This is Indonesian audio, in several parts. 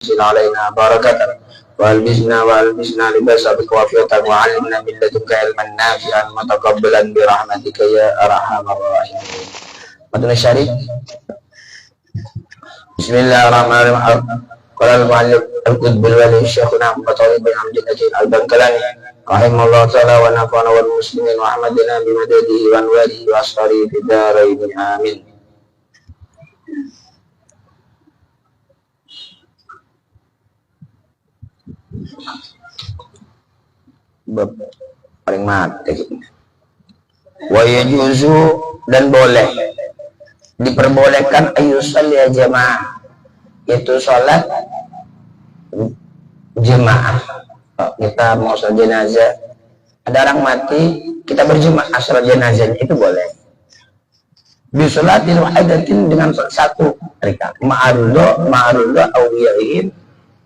وأنزل علينا بركة والبسنا لباس وافية وعلمنا من لدنك علما نافعا متقبلا برحمتك يا أرحم الراحمين. متن الشريف. بسم الله الرحمن الرحيم. قال المؤلف القطب الولي شيخنا محمد طالب بن عبد المجيد البنكلاني رحمه الله تعالى ونفعنا والمسلمين وأحمدنا بمدده وأنواره وأسراره في الدارين آمين. Bab paling mati. Wa yajuzu, dan boleh diperbolehkan ayusalli jamaah, itu sholat jemaah. Kita mau sholat jenazah, ada orang mati, kita berjemaah sholat jenazahnya, itu boleh. Bisolatin wahidatin, dengan satu mereka ma'arudho awliyaihim,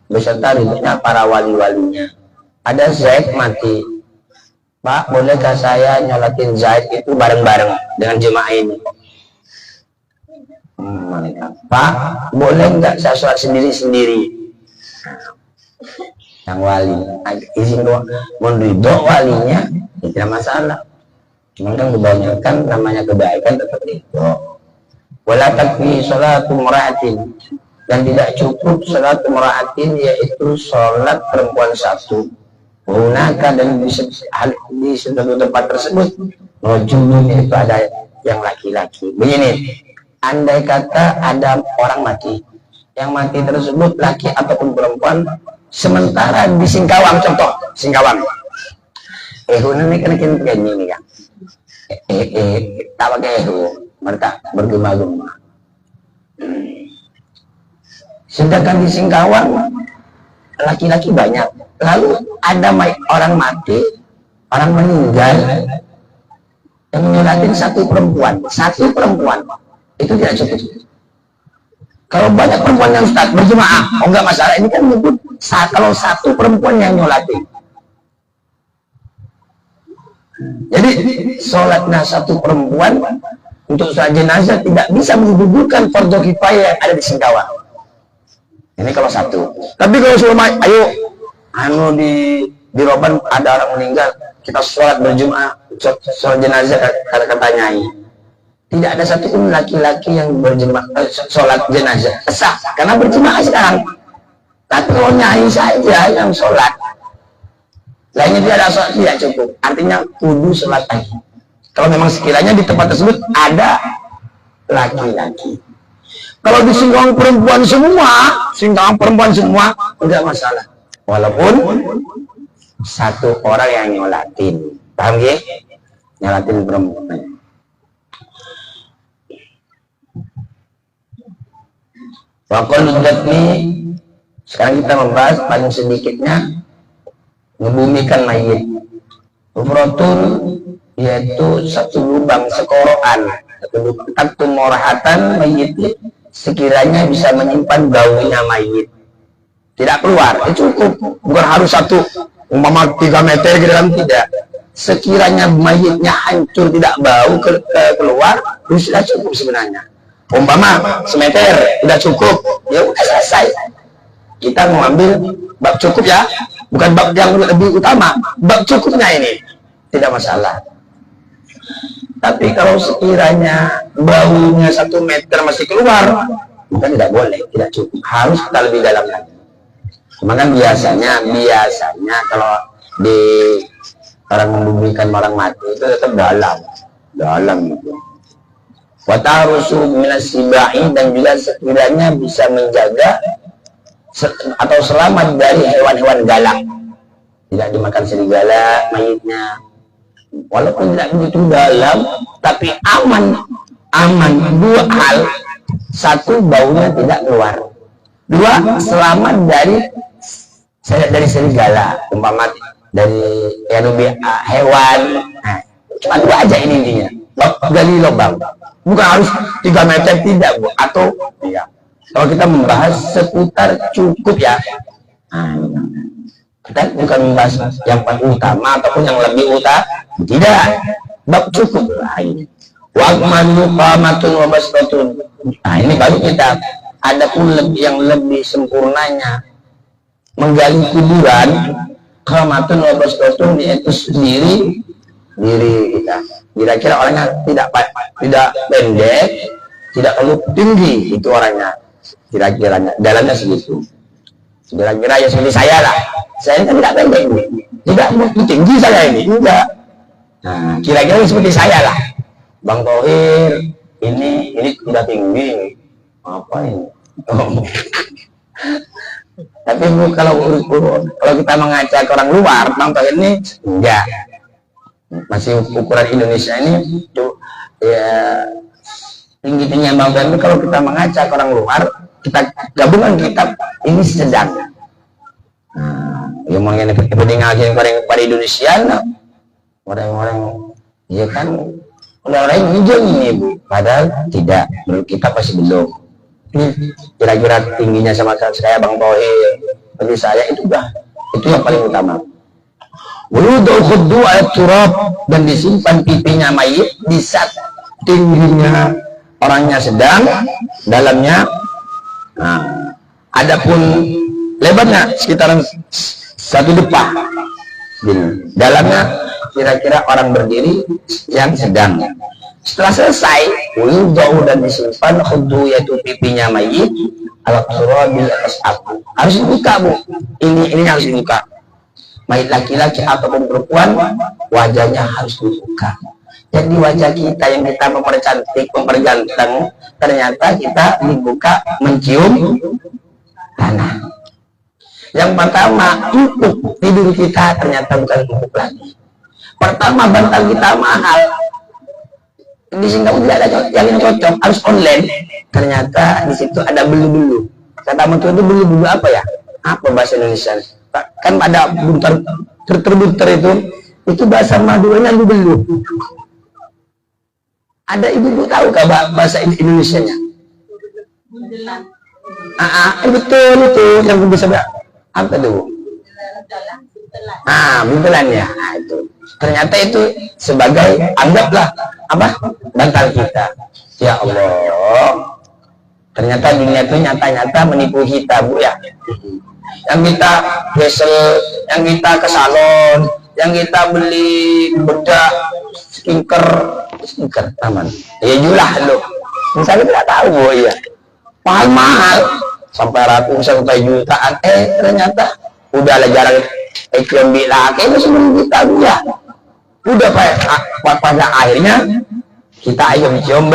beserta ridhonya para wali-walinya. Ada Zaid mati, Pak, bolehkah saya nyolatin Zaid itu bareng-bareng dengan jemaah ini? Pak, boleh nggak saya sholat sendiri-sendiri? Yang wali izin doang, menridho walinya tidak masalah. Cuman kan kebanyakan namanya kebaikan tetap ridho. Wala takfi sholatu mura'atin, dan tidak cukup sholatu mura'atin, yaitu sholat perempuan satu. Gunakan, dan di suatu tempat tersebut rojulun, itu ada yang laki-laki. Begini, andai kata ada orang mati, yang mati tersebut laki ataupun perempuan, sementara di Singkawang, contoh Singkawang, ini kan kayak gini kan, tak pakai mereka bergema-gema. Sedangkan di Singkawang laki-laki banyak, lalu ada orang mati, orang meninggal, yang nyolatin satu perempuan, itu tidak cukup. Kalau banyak perempuan yang Ustaz berjemaah, oh enggak masalah. Ini kan menyebut kalau satu perempuan yang nyolatin. Jadi sholatnya satu perempuan untuk sholat jenazah tidak bisa menggugurkan fardhu kifayah yang ada di Singkawang. Ini kalau satu. Tapi kalau selama ayo di Roban ada orang meninggal, kita sholat berjemaah, sholat jenazah, kata Nyai, tidak ada satupun laki-laki yang berjemaah sholat jenazah sah, karena berjemaah sekarang. Tapi kalau Nyai saja yang sholat, lainnya tidak ada sholat, tidak cukup. Artinya kudu sholat lagi. Kalau memang sekiranya di tempat tersebut ada laki-laki. Kalau di Singkawang perempuan semua, enggak masalah. Walaupun satu orang yang nyolatin, paham ya? Nyolatin perempuan. Wakil ini, sekarang kita membahas paling sedikitnya ngebumikan mayit. Ufratun, yaitu satu lubang sekoroan, satu morahatan mayit, sekiranya bisa menyimpan baunya mayit, tidak keluar, cukup. Bukan harus satu, umpama 3 meter gitu kan, tidak. Sekiranya mayitnya hancur, tidak bau keluar, itu sudah cukup sebenarnya. Umpama semeter tidak cukup, ya udah selesai. Kita mau ambil bab cukup ya, bukan bab yang lebih utama, bab cukupnya ini tidak masalah. Tapi kalau sekiranya baunya 1 meter masih keluar, bukan tidak boleh, tidak cukup, harus kita lebih dalam lagi. Cuma kan biasanya kalau di orang membumikan orang mati itu tetap dalam gitu. Watarusu minas sibai, dan juga sekiranya bisa menjaga atau selamat dari hewan-hewan galak, tidak dimakan serigala mayitnya. Walaupun tidak begitu dalam, tapi aman. 2 hal: 1, baunya tidak keluar; 2, selamat dari serigala, umpama dari hewan. Nah, cuma 2 aja ini intinya. Gali lubang, bukan harus 3 meter, tidak Bu. Atau ya, kalau kita membahas seputar cukup ya, kita bukan membahas yang paling utama ataupun yang lebih utama, tidak, bab cukup lah ini. Waqman muqamatun wa basbatun. Nah, ini baru kita Adapun yang lebih sempurnanya menggali kuburan, keramatun wabas kostum itu sendiri diri kita. Kira-kira orangnya tidak pendek, tidak terlalu tinggi, itu orangnya. Kira-kiranya dalamnya segitu. Kira-kira ya seperti saya lah. Saya kan tidak pendek, tidak tinggi saya ini, enggak. Nah, kira-kira seperti saya lah. Bang Thohir ini udah tinggi, apa ini? Oh. Tapi Bu, kalau kita mengaca ke orang luar, Bang Thohir ini enggak, masih ukuran Indonesia ini tuh ya tinggi-tingginya Bang Thohir. Kalau kita mengaca ke orang luar, kita gabungan kitab ini sedang. Nah, yang mengenai kepentingan pada Indonesia, orang-orang ya kan orang-orang hijau ini Bu, padahal tidak, menurut kita pasti belum. Kira-kira tingginya sama saya Bang Thohir, bagi saya itu yang paling utama. Wudhu khuddu ala turab, dan disimpan pipinya mayit di saat tingginya orangnya sedang, dalamnya. Nah, adapun lebarnya sekitaran 1 depa, dalamnya kira-kira orang berdiri yang sedang. Setelah selesai, wudhu dan disimpan khuddu, yaitu pipinya mayit, ala turabil, atas aku. Harus dibuka Bu, ini harus dibuka. Mayit laki-laki ataupun perempuan, wajahnya harus dibuka. Jadi wajah kita yang kita mempercantik, memperganteng, ternyata kita dibuka mencium tanah. Yang pertama, empuk tidur kita ternyata bukan empuk lagi. Pertama, bantal kita mahal, di Singapura tidak ada yang cocok, harus online. Ternyata di situ ada belu-belu. Kata menteri itu belu-belu apa ya? Apa bahasa Indonesia? Kan ada buntar terbuntar itu bahasa Maduranya belu. Ada ibu tahu kah bahasa Indonesianya? Betul itu yang bisa apa tuh? Buntelan ya. Nah, itu. Ternyata itu sebagai, anggaplah apa? Bantal kita. Ya Allah. Ternyata dunia itu nyata-nyata menipu kita Bu ya. Yang kita facial, yang kita ke salon, yang kita beli bedak, skincare taman. Ya julah lo. Misalnya tidak tahu Bu ya. Mahal-mahal sampai ratusan sampai jutaan. Ternyata udahlah jarang ekonomi lagi sebelum kita ya. Udah pada akhirnya kita ayo mencium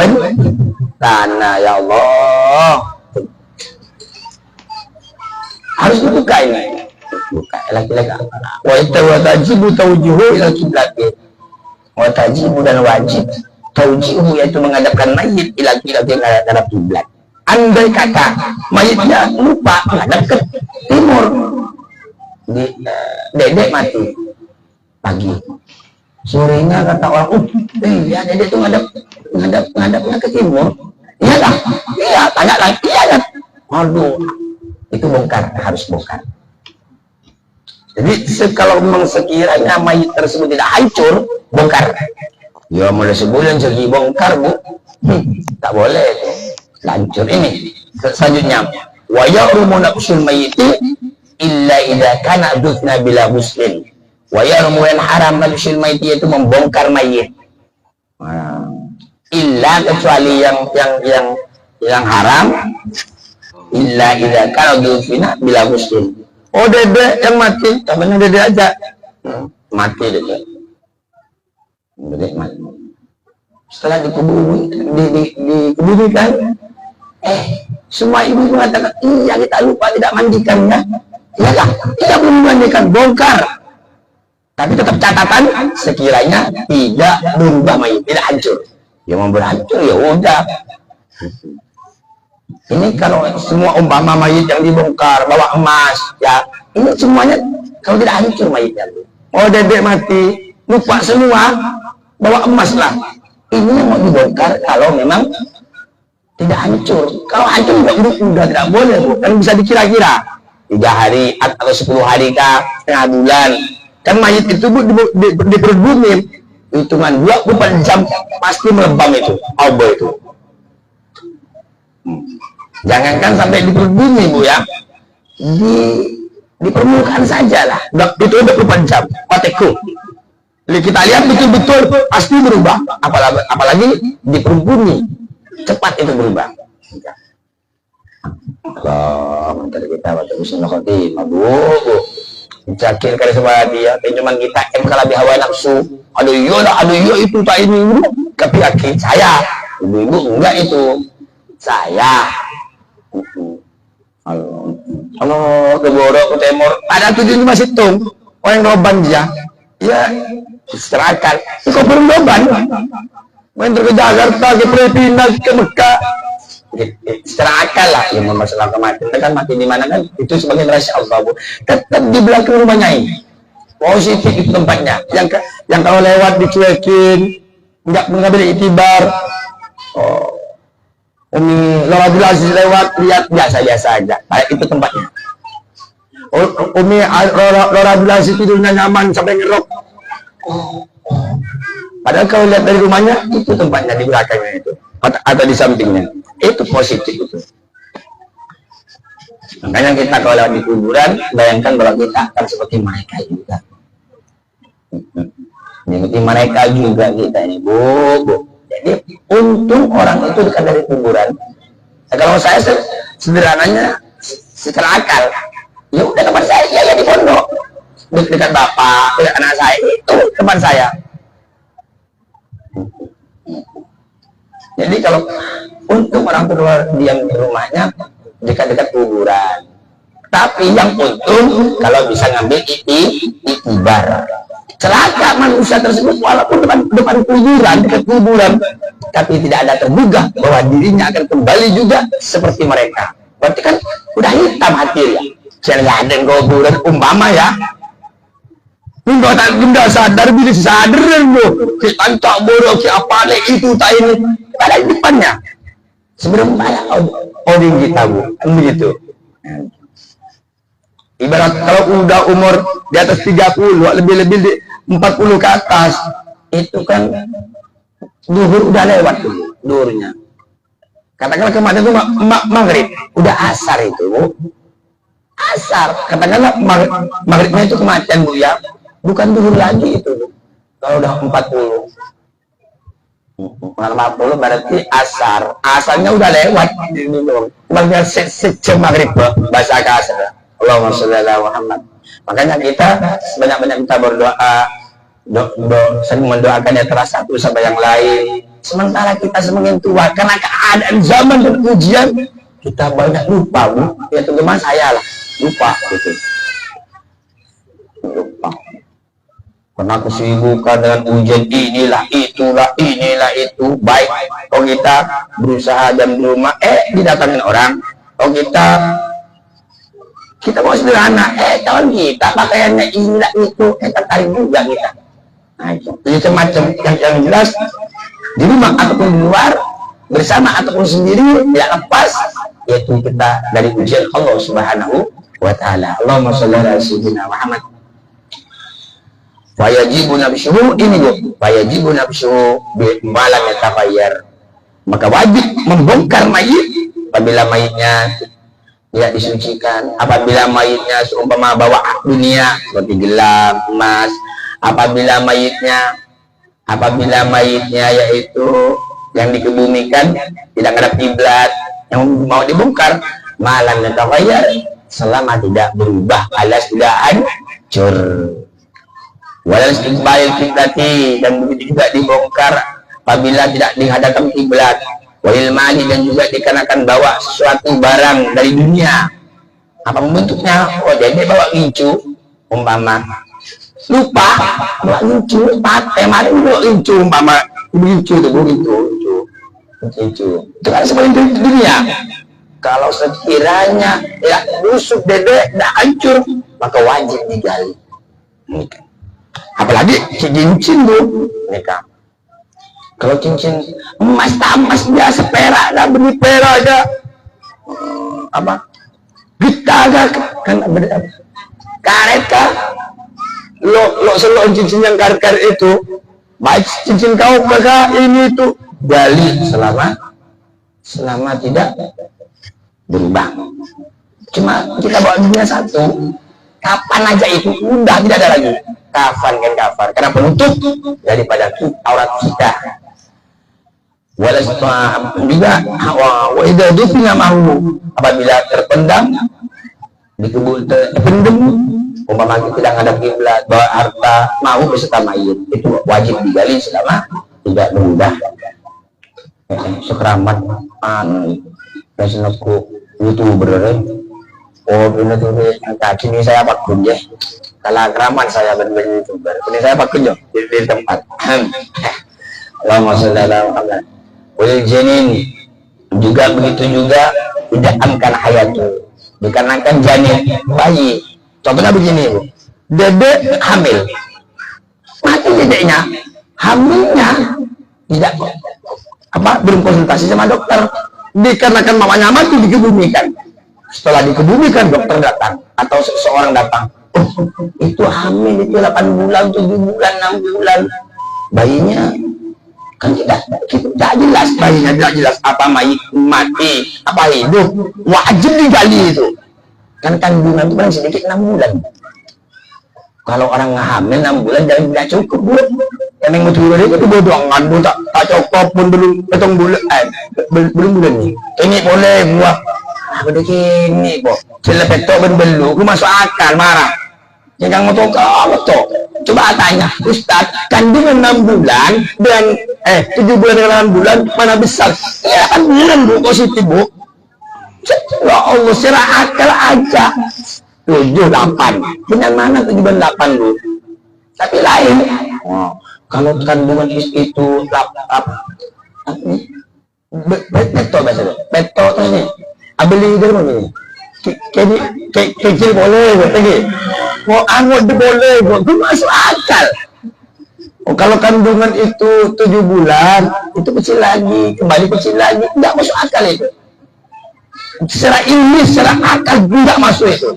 tanah. Ya Allah, harus dibuka ini, buka laki-laki. Watajibu taujihu ila kiblat. Watajibu dan wajib taujihu, yaitu menghadapkan mayit ila kiblat, menghadap kiblat. Andai kata mayitnya lupa menghadap ke timur, dedek mati pagi, sorenya kata orang, ya dedek itu ngadapnya ke timur. Iya lah, iya, tanya lagi, iya kan? Aduh, itu bongkar, harus bongkar. Jadi kalau memang sekiranya mayit tersebut tidak hancur, bongkar. Ya mulai sebulan segi bongkar Bu, tak boleh itu, hancur. Ini selanjutnya, wa ya'rumu naqsul mayyiti illa idza kana dufna bila muslim. Wa ya'rumu yang haram naqsul mayyiti, itu membongkar mayit. Illa, kecuali yang haram, illa idza kana dufina bila muslim. Oh dedek yang mati, temannya dedek aja, mati dedek mati. Setelah dikuburkan, semua ibu mengatakan, iya kita lupa tidak mandikannya. Iya kan? Kita belum mandikan, bongkar. Tapi tetap catatan, sekiranya tidak berubah mayit, tidak hancur. Ya mau berhancur ya udah. Ini kalau semua umpama mayit yang dibongkar bawa emas, ya ini semuanya kalau tidak hancur mayitnya. Oh dedek mati, lupa semua, bawa emas lah. Ini yang mau dibongkar kalau memang tidak hancur. Kalau hancur udah tidak boleh, kan bisa dikira-kira 3 hari atau 10 hari kah, setengah bulan. Kan mayit itu Bu di perut bumi, hitungan 24 jam pasti melebam itu, Allah itu. Jangankan sampai di perut bumi Bu ya, di permukaan saja lah, itu 24 jam otekku. Kita lihat betul-betul pasti berubah, apalagi di perut bumi cepat itu berubah. Allah mantar kita waktu usul khotimah Bu. Cakir kali sama dia, cuman kita kalau lebih hawa nafsu. Aduh iya itu tak ini, tapi akhir saya, ibu-ibu enggak itu saya. Kalau keborok ke timur, ada 7 masih tung orang roban dia, ya serahkan. Kau belum roban, main ke Jakarta, ke Filipina, ke Mekah. Serahkan lah yang masalah kematian kan mati di mana kan itu sebagai rahasia Allah Bu. Tetap di belakang rumahnya ini positif itu tempatnya, yang kalau lewat dicuekin, nggak mengambil itibar. Umi Laura Abdul Aziz lewat lihat biasa-biasa aja, itu tempatnya. Umi Laura Abdul Aziz tidurnya nyaman sampai ngerok. Padahal kalau lihat dari rumahnya itu tempatnya di belakangnya itu atau di sampingnya. Itu positif itu. Makanya kita kalau lewat di kuburan, bayangkan bahwa kita akan seperti mereka juga. Seperti mereka juga kita ini, Bu. Jadi untung orang itu dekat dari kuburan. Nah, kalau saya sederhananya secara akal, ya udah tempat saya ya di pondok, dekat bapak, dekat anak saya itu tempat saya. Jadi kalau untuk orang tua diam di rumahnya dekat-dekat kuburan. Tapi yang untung kalau bisa ngambil itibar. Celaka manusia tersebut walaupun depan kuburan, dekat kuburan, tapi tidak ada terduga bahwa dirinya akan kembali juga seperti mereka. Berarti kan udah hitam hati ya. Jangan ada kuburan umpama ya. Enggak sadar bila sadar loh. Kita tak bodoh apa itu tak ini. Ada di depannya. Sebelum banyak oding kita Bu, begitu. Ibarat kalau udah umur di atas 30, lebih-lebih di 40 ke atas, itu kan duhur udah lewat dulu, duhurnya. Katakanlah kemarin itu maghrib, udah asar itu Bu. Asar, katakanlah maghribnya itu kematian Bu ya, bukan duhur lagi itu Bu. Kalau udah 40 berarti asarnya udah lewat makanya sejam maghrib bahasa kasar. Allahumma sholli ala Muhammad. Makanya kita sebanyak-banyak kita berdoa, sering mendoakan yang terasa satu sama yang lain. Sementara kita semakin tua karena keadaan zaman dan ujian kita banyak lupa Bu. Ya teman saya lah lupa gitu. Lupa. Karena kesibukan dengan ujian inilah itu baik. Kalau kita berusaha dan di rumah, didatangin orang. Kalau kita mau sederhana, kawan kita pakaiannya inilah itu, tertarik juga kita. Nah itu, macam-macam yang jelas di rumah ataupun di luar, bersama ataupun sendiri, tidak lepas, yaitu kita dari ujian Allah Subhanahu wa Ta'ala. Allahumma sholli ala sayyidina Muhammad. Wajibu nafsuhu ini Bu, wajibu nafsuhu malam yatafayyar. Maka wajib membongkar mayit apabila mayitnya tidak disucikan, apabila mayitnya seumpama bawa dunia seperti gelam, emas, apabila mayitnya yaitu yang dikebumikan tidak ngadap kiblat, yang mau dibongkar malam yatafayyar selama tidak berubah alias tidak hancur. Walau istiqbalil kiblati, dan begitu juga dibongkar apabila tidak dihadapkan kiblat. Walil mali, dan juga dikarenakan bawa sesuatu barang dari dunia. Apa bentuknya? Oh jadi bawa gincu, umpama lupa bawa gincu, kemarin bawa gincu, umpama gincu itu itu kan seperti dunia. Kalau sekiranya ya busuk dedek tidak hancur, maka wajib digali. Apalagi cincin Bu, mereka. Kalau cincin emas biasa, perak dah, beli perak aja, kita agak kan karet kah? Lo selok cincin yang karet itu, baik cincin kau maka ini itu gali selama tidak berubah. Cuma kita bawa dunia satu, kapan aja itu udah tidak ada lagi kafan kan kafar, karena penutup daripada aurat kita. Walasta juga wa idza dufina mahu, apabila terpendam pendem, umpama kita tidak menghadap kiblat, bawa harta mau beserta mayit, itu wajib digali selama tidak berubah. Sekramat aku YouTuber, oh benar tuh ini saya pakun ya, kalau keramat saya benar-benar YouTuber, ini saya pakun ya di tempat. Allahumma sholli ala Muhammad. Oleh janin juga begitu juga, tidak amkan hayatu, dikarenakan janin bayi. Contohnya begini Bu, dede hamil, mati dedeknya, hamilnya tidak belum konsultasi sama dokter, dikarenakan mamanya mati dikebumikan. Setelah dikebumikan dokter datang atau seseorang datang, oh itu hamil, itu 8 bulan, 7 bulan, 6 bulan, bayinya kan tidak jelas, bayinya tidak jelas apa mati apa hidup, wajib digali itu. Kan kandungan itu paling sedikit 6 bulan. Kalau orang hamil 6 bulan dan tidak cukup Bu, yang betul itu bodohan Bu, tak cukup pun belum petong bulan, belum bulan nih ini boleh buah begini kok selepetok belu, aku masuk akal marah jangan mau tahu coba tanya Ustaz, kandungan 6 bulan dan 7 bulan dengan 8 bulan mana besar? Ya 8 bulan Bu, positif Bu. Ya Allah, secara akal aja 7, 8 benar mana 7 bulan 8 Bu, tapi lain. Kalau kandungan itu peto bahasa peto ini abeli dari mana ini kecil boleh tinggi mau angot boleh gue masuk akal. Kalau kandungan itu 7 bulan itu kecil lagi, kembali kecil lagi, tidak masuk akal itu. Secara ilmiah, secara akal tidak masuk itu,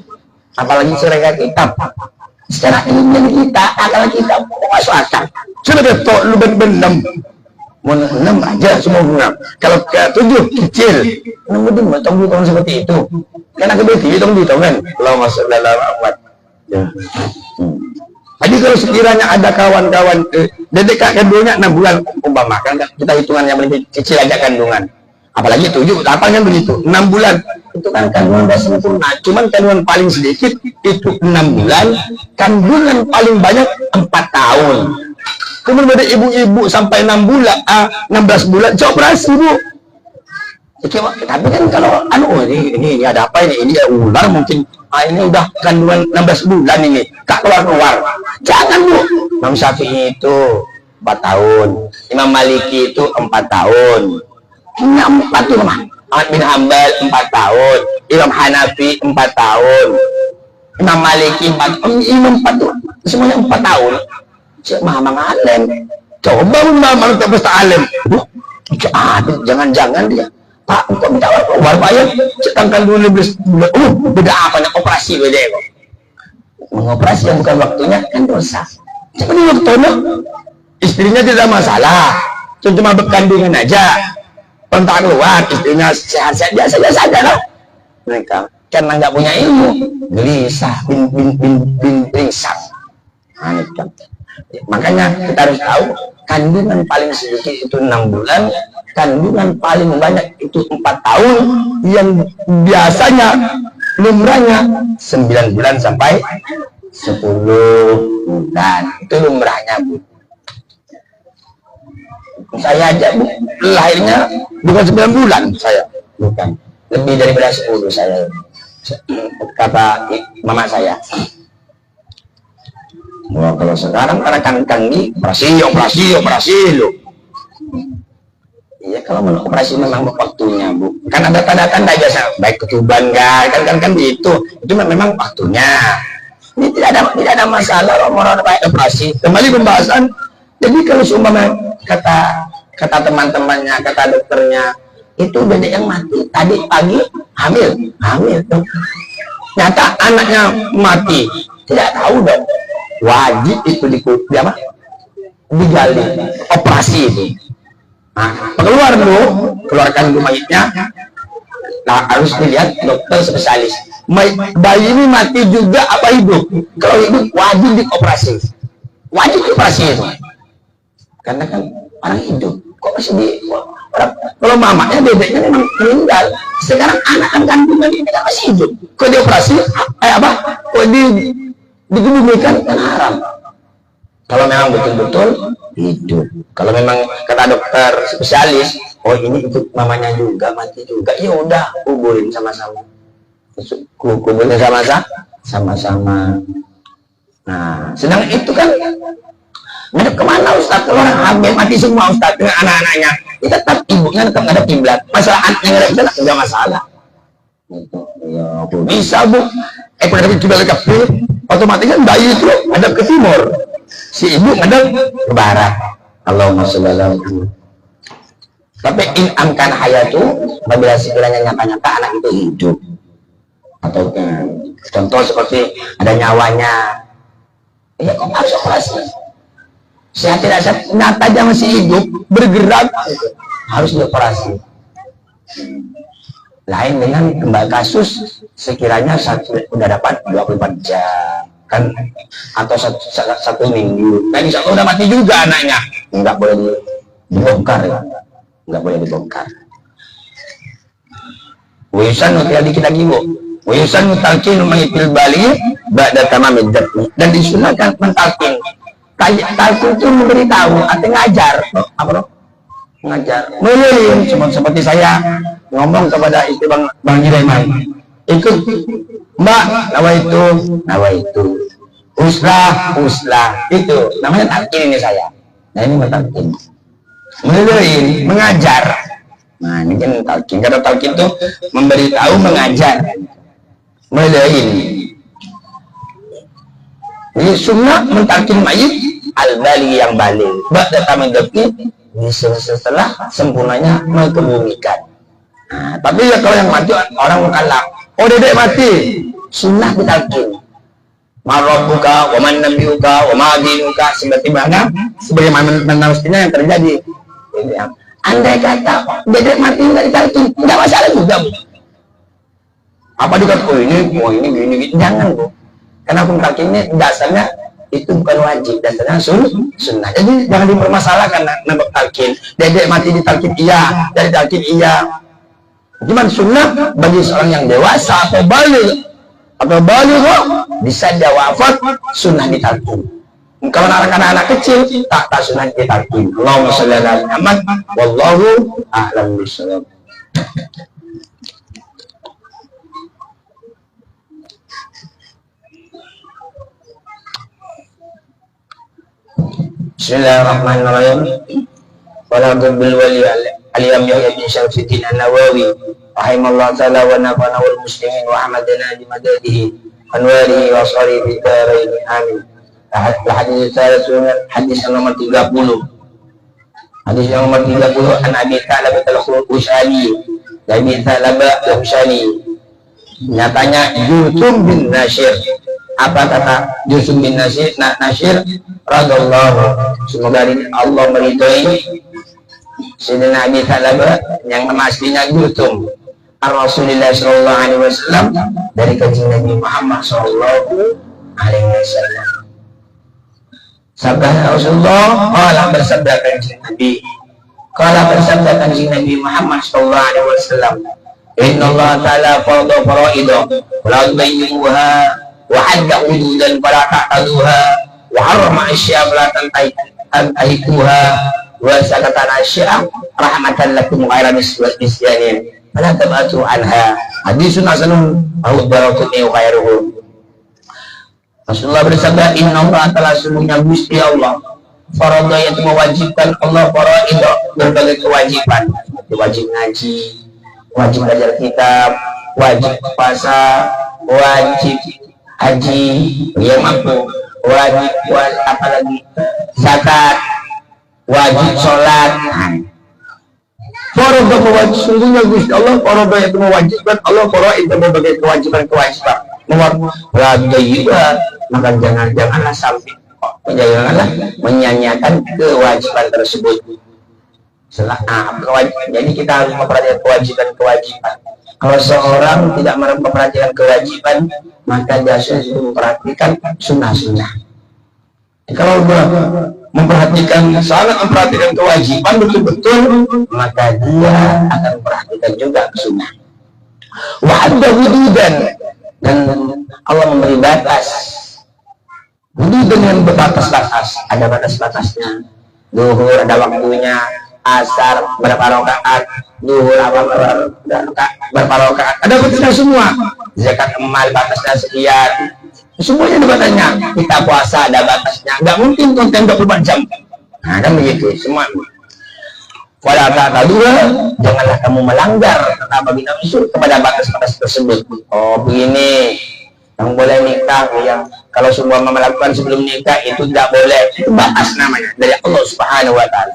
apalagi secara kitab. Secara ilmiah kita, akal kita masuk akal. Sudah betul lu ben-ben 6 aja semua bunga. Kalau ke 7 kecil, 6 tahun seperti itu. Karena kedua hitung kan. Kalau masuk dalam amat. Jadi kalau sekiranya ada kawan-kawan dedek kandungannya 6 bulan umpama kan kita hitungan yang lebih kecil aja kandungan. Apalagi 7, 8 kan begitu. 6 bulan itu kan kandungan sudah sempurna. Cuman kandungan paling sedikit itu 6 bulan, kandungan paling banyak 4 tahun. Kemudian ada ibu-ibu sampai 6 bulan, 16 bulan, operasi Bu. Tapi kan kalau ini ada apa ini ya ular mungkin, ini udah kandungan 16 bulan ini, tak keluar. Jangan Bu. Imam Syafi'i itu 4 tahun, Imam Maliki itu 4 tahun. Ini 4 tuh Ahmad bin Hambal 4 tahun, Imam Hanafi 4 tahun, Imam Maliki 4 tahun, Imam 4 tuh semuanya 4 tahun. Mamang alim, coba mamang tak pesta alim. Jangan-jangan dia Pak, kok minta keluar bayar sedangkan dulu bulan, beda apa nih operasi beda kok. Mengoperasi yang bukan waktunya kan dosa. Cuma di waktunya istrinya tidak masalah, cuma berkandungan aja, pentak keluar istrinya sehat-sehat biasa saja lah. Mereka karena nggak punya ilmu, gelisah, bin ringsang. Makanya kita harus tahu kandungan paling sedikit itu 6 bulan, kandungan paling banyak itu 4 tahun, yang biasanya lumrahnya 9 bulan sampai 10 bulan, itu lumrahnya Bu. Saya aja Bu, lahirnya bukan 9 bulan saya, bukan, lebih daripada 10 saya, kata mama saya. Wah, kalau sekarang karena kan ini operasi loh. Iya, kalau operasi memang waktunya Bu. Kan ada tanda-tanda biasa, baik ketuban kan itu memang waktunya. Ini tidak ada masalah orang baik operasi. Kembali pembahasan. Jadi kalau seumpama kata teman-temannya, kata dokternya, itu dedek yang mati tadi pagi hamil tuh. Nyata anaknya mati, tidak tahu dong. Wajib itu digali, operasi itu. Nah, keluarkan dulu mayitnya, Nah, harus dilihat dokter spesialis. Bayi ini mati juga apa hidup? Kalau hidup wajib dioperasi. Wajib dioperasi itu. Karena kan orang hidup. Kok masih di kalau mamanya dedeknya memang meninggal. Sekarang anak kandungan ini kan masih hidup. Kok dioperasi? Apa? Kok dikebumikan kan haram. Kalau memang betul-betul hidup. Kalau memang kata dokter spesialis, oh ini ikut mamanya juga mati juga, ya udah kuburin sama-sama. Kuburin sama-sama. Nah, sedang itu kan ngadep kemana Ustaz? Kalau orang hamil mati semua Ustaz dengan anak-anaknya, ya tetap ibunya tetap ngadep kiblat. Masalah anaknya ngadep kiblat enggak masalah. Gitu. Ya, bisa Bu. Kalau ngadep kiblat ke otomatis kan bayi itu ngadep ke timur. Si ibu ngadep ke barat. Allahumma sholli ala Muhammad. Tapi in amkan hayatu, apabila sekiranya nyata-nyata anak itu hidup, atau contoh seperti ada nyawanya, ya kok harus operasi. Sehat tidak sehat, nyata aja masih hidup, bergerak, harus dioperasi. Lain dengan kembali kasus sekiranya sudah dapat 24 jam kan, atau satu minggu, kan insya Allah udah mati juga anaknya, nggak boleh dibongkar ya, nggak boleh dibongkar. Wiyusan tadi kita gibo, wiyusan talqin mahifil bali ba'da tamamid dafni, dan disunahkan mentalkin. Talqin itu memberitahu atau ngajar, apa loh? Ngajar, melilin, seperti saya ngomong kepada itu Bang Jiraiman, ikut Mbak, nawaitu uslah itu namanya talqin ini saya. Nah ini talqin, melilin, mengajar. Nah ini kan talqin. Kata talqin itu memberitahu, mengajar, melilin. Jadi sunnah mentalqin mayit al-bali yang balik ba'da tamamid setelah sempurnanya mengebumikan. Nah, tapi ya kalau yang mati orang mukallaf, oh dedek mati, sunnah ditalqin. Marabbuka wa man nabiyuka wa ma dinuka, sebagaimana mestinya yang terjadi. Andai kata dedek mati nggak ditalqin, nggak masalah juga Bu. Apa dikata oh ini gini, jangan Bu. Karena hukum talqin ini dasarnya itu bukan wajib, dasarnya sunnah. Jadi jangan dipermasalahkan nama talqin. Dedek mati ditalqin iya, dari talqin iya. Cuman sunnah bagi seorang yang dewasa atau baligh bisa dia wafat, sunnah ditalqin. Kalau anak-anak kecil tak sunnah ditalqin. Allahumma sholli ala Muhammad wallahu a'lam bishawab. Bismillahirrahmanirrahim. Wala bil wali al-Imam Yahya bin Syamsuddin An-Nawawi rahimallahu ta'ala wa nafa'ana wal muslimin wa hamadana bi madadihi anwarihi wa sari bi darain amin. Hadis nomor 30. Hadis nomor 30 an Abi Thalabah al-Khushani. Abi Thalabah al-Khushani. Nyatanya Jusum bin Nashir. Apa kata Jusum bin Nashir? Radallahu, semoga Allah meridhoi Sayyidina Abi Thalabah yang nama aslinya Jusum Rasulullah sallallahu alaihi wasallam, dari kanjeng Nabi Muhammad sallallahu alaihi wasallam. Sabda Rasulullah, qala bersabda kanjeng Nabi, Muhammad sallallahu alaihi wasallam, inna Allah ta'ala farada faraidah wa la tudayyuha wa hadda hududan fala ta'taduha wa harrama asya fala tantahiquha wa sakatan asya rahmatan lakum ghairan isyanin fala tabatu anha. Hadisun hasanun au barakatuhu khairuhu. Rasulullah bersabda, inna Allah ta'ala sungguhnya Gusti Allah farada, yang mewajibkan Allah faraidah, berbagai kewajiban, wajib ngaji, wajib belajar kitab, wajib puasa, wajib haji yang mampu, wajib apalagi zakat, wajib sholat. Farada mewajib, sungguhnya Gusti Allah farada yang mewajibkan Allah faraidah, berbagai kewajiban-kewajiban. Maka janganlah sampai menyanyiakan kewajiban tersebut. Jadi kita harus memperhatikan kewajiban-kewajiban. Kalau seorang tidak memperhatikan kewajiban, maka dia harus memperhatikan sunnah-sunnah. Kalau memperhatikan, sangat memperhatikan kewajiban betul-betul, maka dia akan memperhatikan juga sunnah. Wahada wududan, dan Allah memberi batas. Wudhu dengan berbatas-batas, ada batas-batasnya. Zuhur ada waktunya, asar berapa rakaat, zuhur berapa rakaat, ada batasnya semua. Zakat emal batasnya sekian, semuanya ada batasnya. Kita puasa ada batasnya, nggak mungkin konten 24 jam. Nah kan begitu semua. Wala ta'tadua, janganlah kamu melanggar kata bagi nafsu kepada batas-batas tersebut. Oh begini, yang boleh nikah, yang kalau semua melakukan sebelum nikah itu tidak boleh, itu batas namanya dari Allah Subhanahu wa taala.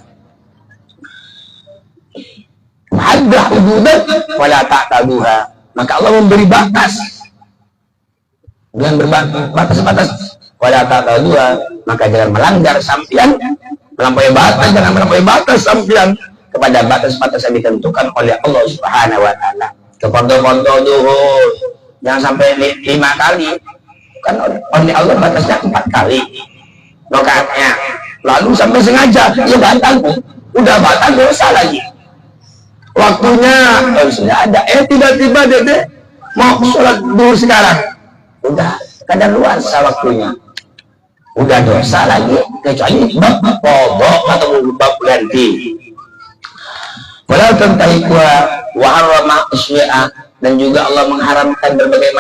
Hadda hududat wala ta'taduha, maka Allah memberi batas dengan berbatas-batas. Wala ta'taduha, maka jangan melanggar sampian, melampaui batas, jangan melampaui batas sampian kepada batas-batas yang ditentukan oleh Allah Subhanahu wa taala. Kepada-pada zuhur jangan sampai 5 kali, kan oleh Allah batasnya 4 kali rakaatnya, lalu sampai sengaja ya batal, udah batal dosa lagi. Waktunya sudah ada, tiba-tiba dede mau sholat zuhur sekarang, udah kadaluarsa waktunya, udah dosa lagi, kecuali bab kodok atau bab ganti. Walau tentang waharama asya'a, dan juga Allah mengharamkan berbagai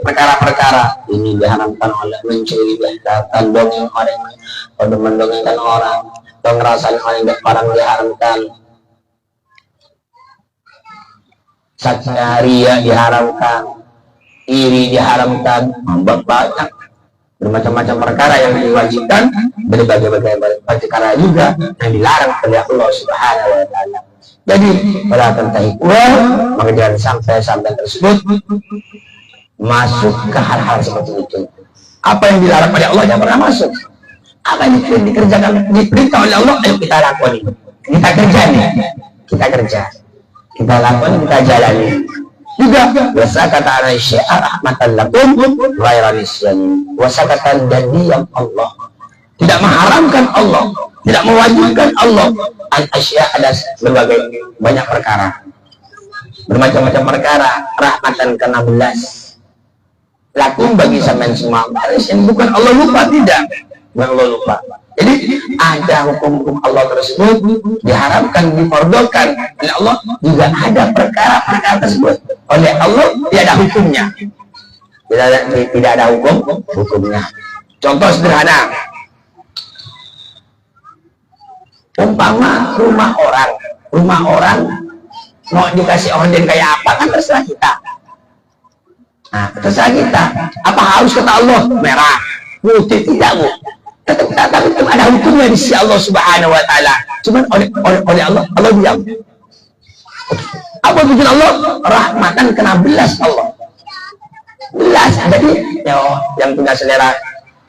perkara-perkara. Ini diharamkan oleh mencuri, dan dongeng orang, atau mendongengkan orang, atau ngerasain orang diharamkan. Satya diharamkan, iri diharamkan, banyak bermacam-macam perkara yang diwajibkan, berbagai-bagai perkara juga yang dilarang oleh Allah Subhanahu wa taala. Jadi pada tentang maka jangan sampai tersebut masuk ke hal-hal seperti itu. Apa yang dilarang oleh Allah jangan pernah masuk. Apa yang dikerjakan, diperintah oleh Allah, ayo kita lakukan, kita kerja nih, kita lakukan, kita jalani. Juga wasakata Aisyah rahmatan lakum ghairan nisyan, wasakatan, dan diam Allah, tidak mengharamkan Allah, tidak mewajibkan Allah. Aisyah ada berbagai banyak perkara, bermacam-macam perkara, rahmatan ke-16 lakum, bagi sampean semua. Bukan Allah lupa, tidak, bukan Allah lupa. Jadi ada hukum-hukum Allah tersebut diharamkan, difordokan oleh Allah, juga ada perkara-perkara tersebut oleh Allah tidak ada hukumnya, tidak ada hukumnya. Contoh sederhana, umpama rumah orang mau dikasih orden kayak apa, kan terserah kita. Nah, terserah kita. Apa harus kata Allah merah, putih? Tidak, Bu. Tetap ada hukumnya di sisi Allah Subhanahu wa taala. Cuman oleh Allah diam. Apa tujuan Allah? Rahmatan kena belas Allah. Belas. Jadi yang punya selera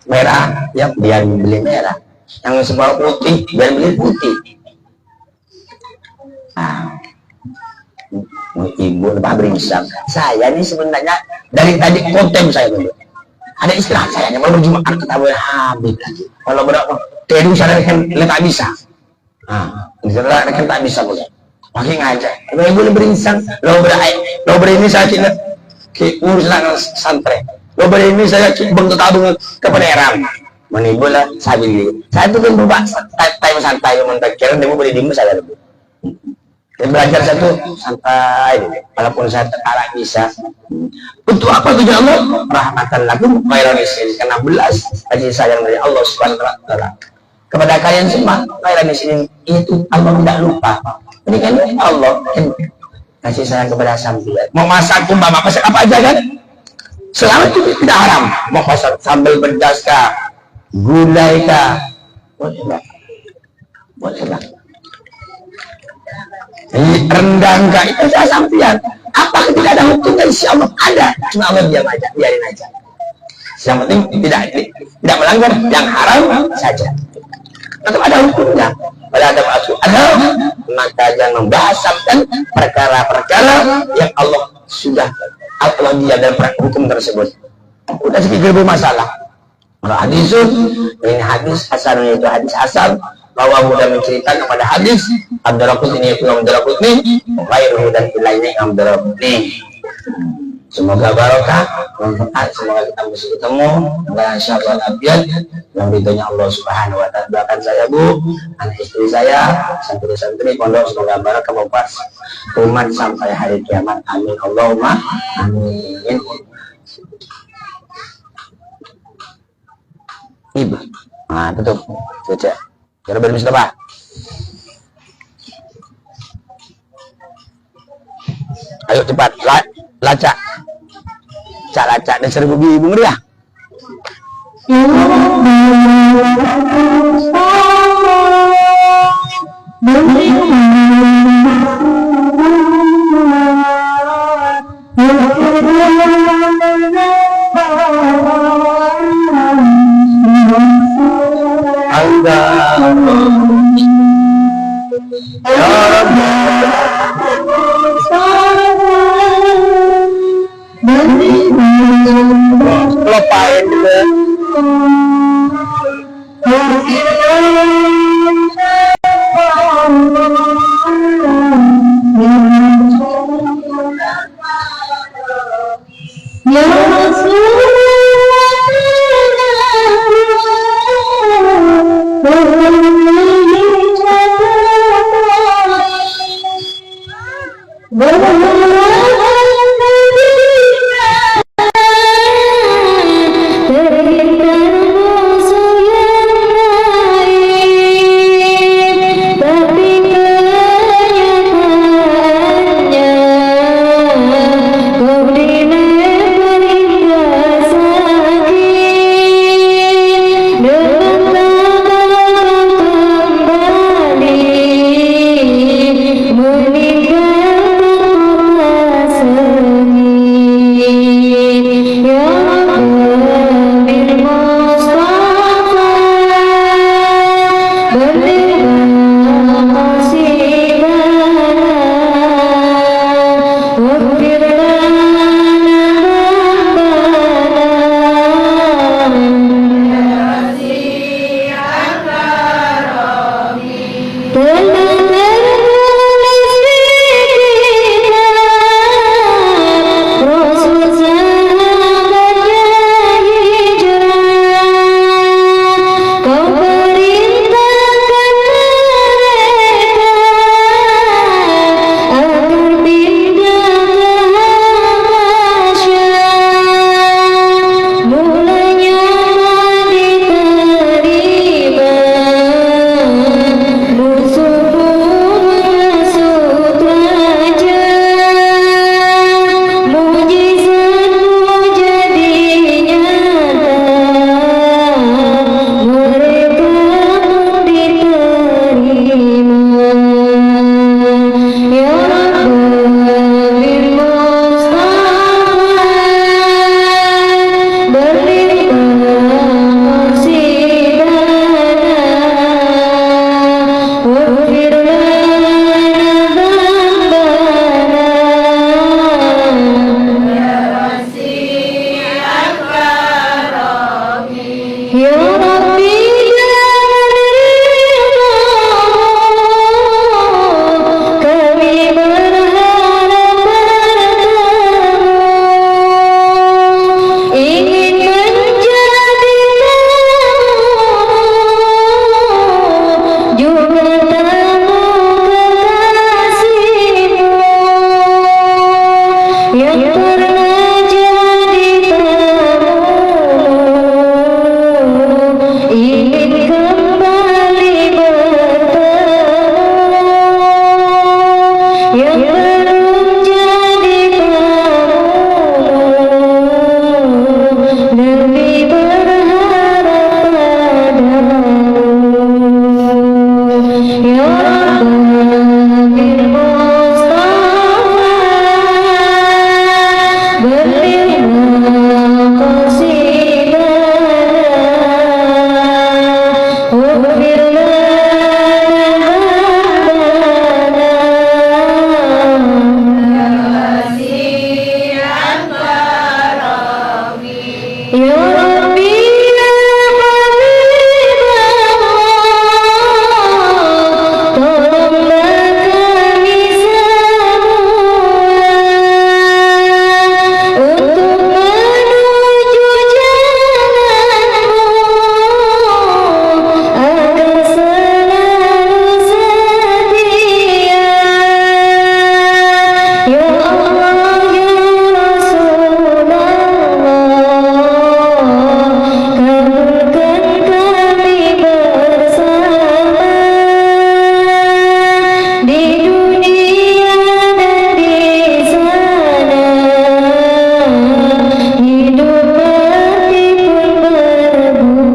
merah, ya biar beli merah. Yang semua putih, biar beli putih. Ibu lebah beringsang. Saya ini sebenarnya dari tadi konten saya dulu. Ada istirahat saya, yang baru berjumaat ketawa habis lagi. Kalau berapa teru saya tak bisa. Rekan tak bisa boleh. Makin ngajak. Ibu beringsang. Lo ini saya kira urus santri. Lo ini saya bang tabung ke peneram. Menimbul lah saya beli. Saya tuh kan berubah santai mentakir. Dia mau beli dimana saya lebih. Dan belajar satu santai, walaupun saya terkalah bisa. Untuk apa tujuan Allah? Rahmatan lakum ghairan nisyan, karena belas kasih sayang dari Allah Subhanahu wa taala kepada kalian semua. Ghairan nisyan itu Allah tidak lupa. Ini kan Allah kasih sayang kepada sampean. Mau masak masak apa aja kan? Selama itu tidak haram. Mau masak sambal pedas kah, gulai kah, boleh. Rendang kah, itu saya sampean. Apa tidak ada hukum dari si Allah? Ada, cuma Allah diam aja, biarin aja. Yang penting tidak melanggar yang haram saja. Tetap ada hukumnya. Pada ada maka jangan membahas perkara-perkara yang Allah sudah dia dan hukum tersebut. Udah sedikit bermasalah. Hadisun, ini hadis hasan, itu hadis hasan, bahwa mudah menceritakan kepada hadis Abdurrahman ini Imam Abdurrahman ghairuhu dan lainnya Imam Abdurrahman. Semoga barokah, manfaat, semoga kita bisa ketemu dengan insyaallah abiat yang ridhonya Allah Subhanahu wa taala. Doakan saya Bu, anak istri saya, santri-santri pondok, semoga barokah mempas umat sampai hari kiamat. Amin Allahumma amin. Ibu, nah tutup, baca. Jangan bermustafa. Ayo cepat, lacak. Lacak dan 1000 ibu meriah. Lupain juga. Ya Rabbi ya Habibullah, tolonglah kami semua untuk menuju jalanmu agar selalu setia. Ya Allah ya Rasulullah, kabulkan kami bersama di dunia dan di sana, hidup mati pun berguna.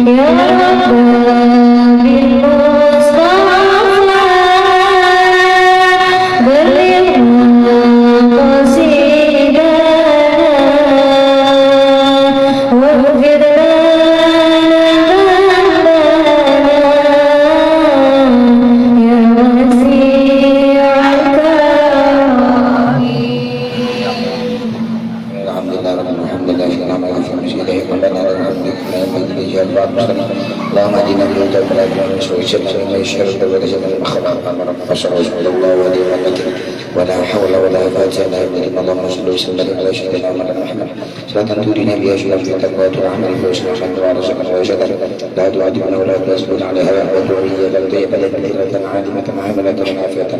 Ya Rabbal Mustafa, berilah qasidana waghfir lana ya wasi'al karam. اللهم اهدنا بهدى ولا تهدنا ويسرنا بما يشهد ولا ولا حول ولا قوة إلا بالله. اللهم صل وسلم على سيدنا محمد صلاة تؤتينا بها شرف التقوى وعمل الفوز والحمد ورزقنا وجدا لا تعذبنا ولا تسلط عليها وذرية بل طيبة كثيرة عالمة عاملة عافية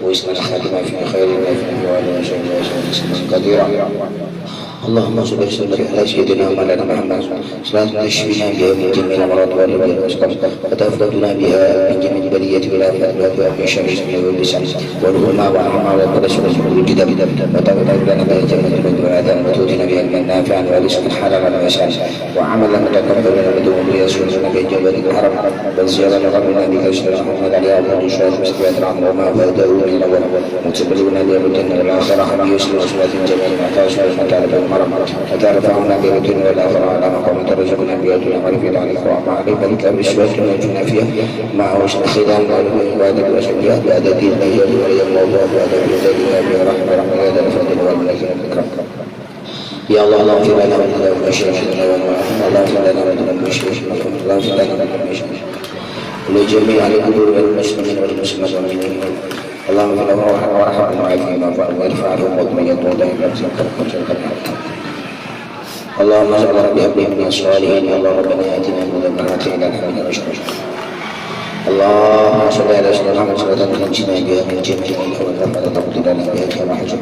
واسما خاتمة في خير الله في وعلى وسلم كثيرا. اللهم صل وسلم على سيدنا مولانا محمد صلاة تشفينا بها من جميع الأمراض والسقم وتفضلنا بها من جميع البلية والآفات من شر السمع واللسان والهمة والعمى والبرص والجدب وتغفر لنا بها جنة الخلد والعذاب وتؤتنا بها علما نافعا ورزقا حلالا واسعا وعملا متقبلا ودوما ليسرنا بجبل الحرم بل زيارة ربنا بك شر محمد عليه أفضل الصلاة والسلام العظمى وما فاته من الأول متبلغنا بها بالجنة والآخرة بيسر وصلاة جميع المعطاش والمتعلق وترفعنا بها الدنيا والآخرة على مقام ترزقنا بها الدنيا معرفة عليك ومعرفة بك بالسواد ونجنا فيها مع وجه خلال وعبادك وشجاعة بعدد الأيام واليوم الله وعدد بذلك برحمة رحمة هذا الفضل والملائكة والإكرام. يا الله اللهم اغفر لنا وذنوبنا وشركنا اللهم اغفر لنا وذنوبنا وشركنا اللهم اغفر لنا وذنوبنا وشركنا ولجميع القبور والمسلمين والمسلمات والمؤمنين. اللهم اغفر لهم وارحمهم وعافهم واعفهم وارفعهم واطمئن ودائما اللهم صل على بهم من الصالحين. اللهم ربنا اتنا من لدنك الى الحمد والشكر. اللهم صل على سيدنا محمد صلاه تنجينا بها من جميع الهوى والنفع وتقضي لنا بها كما حجب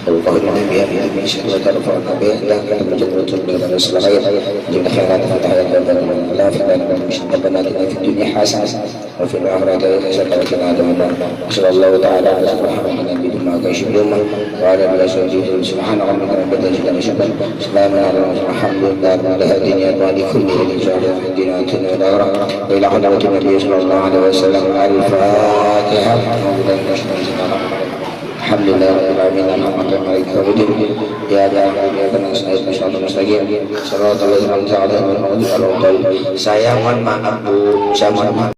وتطهرنا بها من جميع الشر وترفعنا بها لك الجنه وتبلغ لنا الخير من خيرات في الحياه والدنيا. لا في لنا من مشرك ربنا اتنا في الدنيا حسنه وفي الاخره حسنه وقنا عذاب النار. صلى الله تعالى على سيدنا محمد النبي ما كاش اليوم وعلى اله وصحبه سبحان ربك رب العزه عما يصفون سلام على المرسلين الحمد لله رب العالمين. ولكل رجال في الدين اتنا الى والى حضره النبي صلى الله عليه وسلم. الفاتحة. الحمد لله رب العالمين الرحمن الرحيم مالك يوم الدين إياك نعبد وإياك نستعين صراط المستقيم صراط الذين أنعمت عليهم غير المغضوب عليهم. Saya mohon maaf Bu, saya mohon maaf.